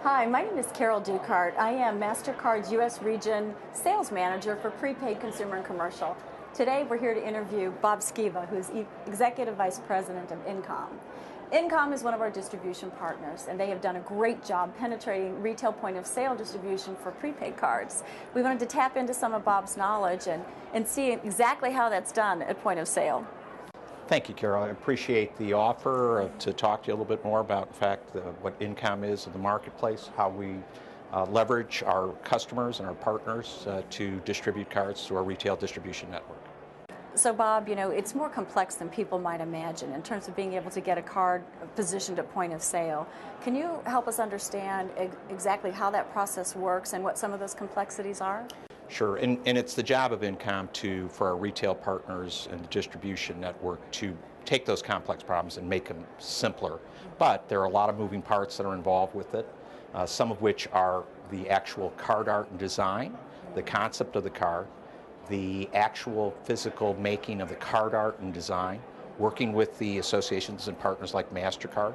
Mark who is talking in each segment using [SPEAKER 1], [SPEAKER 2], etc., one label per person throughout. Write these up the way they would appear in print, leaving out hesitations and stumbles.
[SPEAKER 1] Hi, my name is Carol Duchardt. I am MasterCard's U.S. Region Sales Manager for Prepaid Consumer and Commercial. Today we're here to interview Bob Skiba, who's Executive Vice President of InComm. InComm is one of our distribution partners, and they have done a great job penetrating retail point of sale distribution for prepaid cards. We wanted to tap into some of Bob's knowledge and see exactly how that's done at point of sale.
[SPEAKER 2] Thank you, Carol. I appreciate the offer to talk to you a little bit more about, in fact, what InComm is in the marketplace, how we leverage our customers and our partners to distribute cards through our retail distribution network.
[SPEAKER 1] So Bob, you know, it's more complex than people might imagine in terms of being able to get a card positioned at point of sale. Can you help us understand exactly how that process works and what some of those complexities are?
[SPEAKER 2] Sure, and it's the job of InComm for our retail partners and the distribution network to take those complex problems and make them simpler. But there are a lot of moving parts that are involved with it, some of which are the actual card art and design, the concept of the card, the actual physical making of the card art and design, working with the associations and partners like MasterCard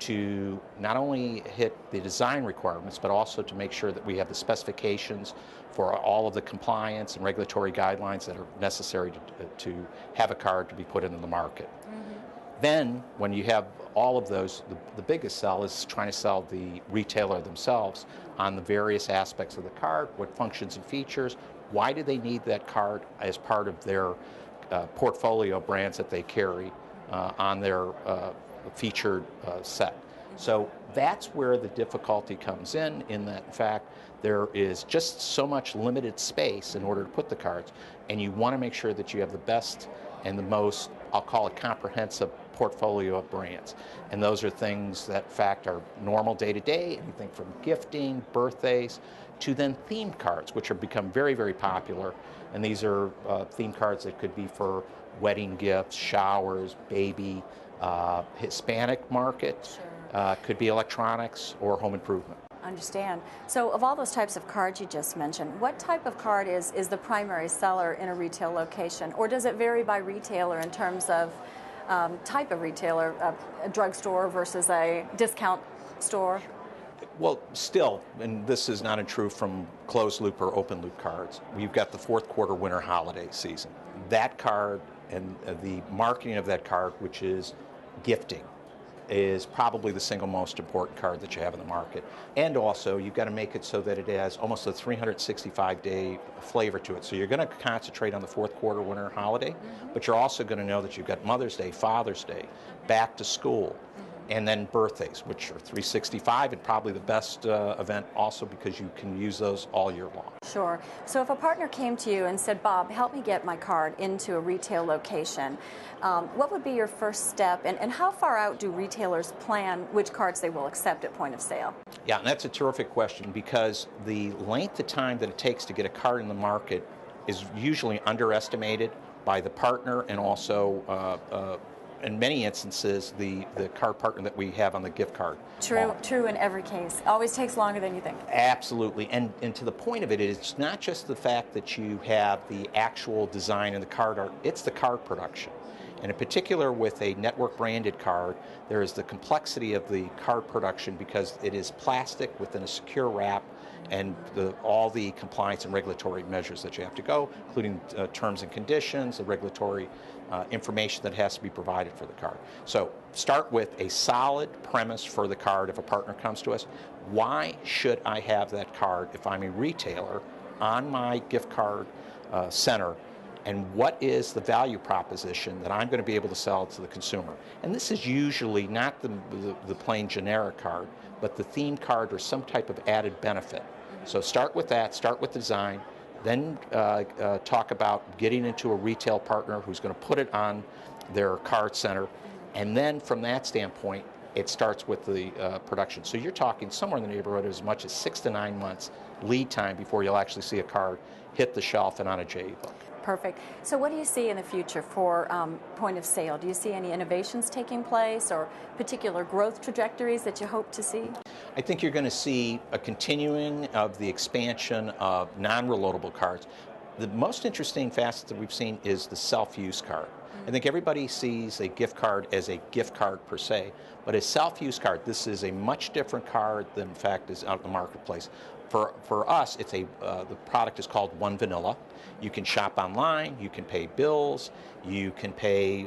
[SPEAKER 2] to not only hit the design requirements, but also to make sure that we have the specifications for all of the compliance and regulatory guidelines that are necessary to have a card to be put into the market. Then, when you have all of those, the biggest sell is trying to sell the retailer themselves on the various aspects of the card, what functions and features, why do they need that card as part of their portfolio of brands that they carry on their featured set. So that's where the difficulty comes in that, in fact, there is just so much limited space in order to put the cards, and you want to make sure that you have the best and the most, I'll call it, comprehensive portfolio of brands. And those are things that, in fact, are normal day-to-day, anything from gifting, birthdays, to then themed cards, which have become very, very popular. And these are themed cards that could be for wedding gifts, showers, baby, Hispanic market, could be electronics or home improvement.
[SPEAKER 1] Understand. So of all those types of cards you just mentioned, what type of card is the primary seller in a retail location? Or does it vary by retailer in terms of type of retailer, a drugstore versus a discount store?
[SPEAKER 2] Well, still, and this is not true from closed loop or open loop cards, we've got the fourth quarter winter holiday season. That card and the marketing of that card, which is gifting, is probably the single most important card that you have in the market. And also, you've got to make it so that it has almost a 365-day flavor to it. So you're going to concentrate on the fourth quarter winter holiday, but you're also going to know that you've got Mother's Day, Father's Day, back to school, and then birthdays, which are 365 and probably the best event also because you can use those all year long.
[SPEAKER 1] Sure. So if a partner came to you and said, Bob, help me get my card into a retail location, what would be your first step, and how far out do retailers plan which cards they will accept at point of sale?
[SPEAKER 2] Yeah, and that's a terrific question because the length of time that it takes to get a card in the market is usually underestimated by the partner and also in many instances, the card partner that we have on the gift card.
[SPEAKER 1] True in every case. Always takes longer than you think.
[SPEAKER 2] Absolutely. And to the point of it, it's not just the fact that you have the actual design and the card art, it's the card production. And in particular with a network branded card, there is the complexity of the card production because it is plastic within a secure wrap and all the compliance and regulatory measures that you have to go, including terms and conditions, the regulatory information that has to be provided for the card. So start with a solid premise for the card if a partner comes to us. Why should I have that card if I'm a retailer on my gift card center? And what is the value proposition that I'm going to be able to sell to the consumer? And this is usually not the plain generic card, but the themed card or some type of added benefit. So start with that, start with design, then talk about getting into a retail partner who's going to put it on their card center. And then from that standpoint, it starts with the production. So you're talking somewhere in the neighborhood of as much as 6 to 9 months lead time before you'll actually see a card hit the shelf and on a JE book.
[SPEAKER 1] Perfect. So what do you see in the future for point of sale? Do you see any innovations taking place or particular growth trajectories that you hope to see?
[SPEAKER 2] I think you're going to see a continuing of the expansion of non-reloadable cards. The most interesting facet that we've seen is the self-use card. I think everybody sees a gift card as a gift card per se, But a self-use card, this is a much different card than in fact is out in the marketplace. For us, it's the product is called One Vanilla. You can shop online, you can pay bills, you can pay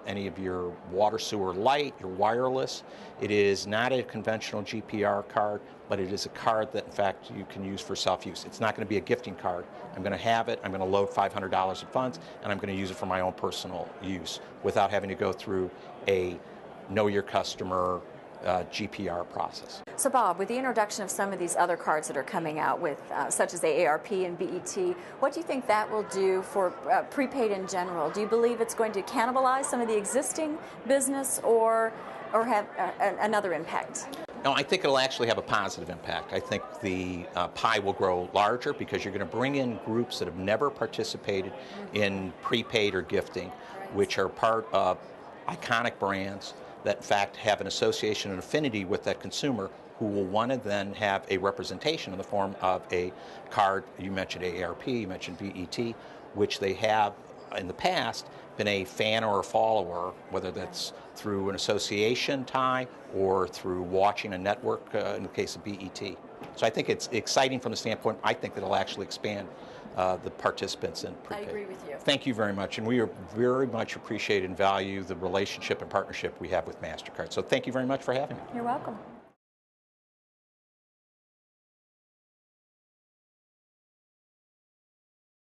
[SPEAKER 2] any of your water, sewer, light, your wireless. It is not a conventional GPR card, but it is a card that in fact you can use for self-use. It's not going to be a gifting card. I'm going to have it, I'm going to load $500 in funds, and I'm going to use it for my own personal use without having to go through a know your customer GPR process.
[SPEAKER 1] So Bob, with the introduction of some of these other cards that are coming out with, such as the AARP and BET, what do you think that will do for prepaid in general? Do you believe it's going to cannibalize some of the existing business or have another impact?
[SPEAKER 2] No, I think it'll actually have a positive impact. I think the pie will grow larger because you're going to bring in groups that have never participated in prepaid or gifting, which are part of iconic brands that in fact have an association and affinity with that consumer who will want to then have a representation in the form of a card. You mentioned AARP, you mentioned BET, which they have in the past been a fan or a follower, whether that's through an association tie or through watching a network, in the case of BET. So I think it's exciting from the standpoint, I think that it'll actually expand the participants in prepaid.
[SPEAKER 1] I agree with you.
[SPEAKER 2] Thank you very much, and we very much appreciate and value the relationship and partnership we have with MasterCard. So thank you very much for having me.
[SPEAKER 1] You're welcome.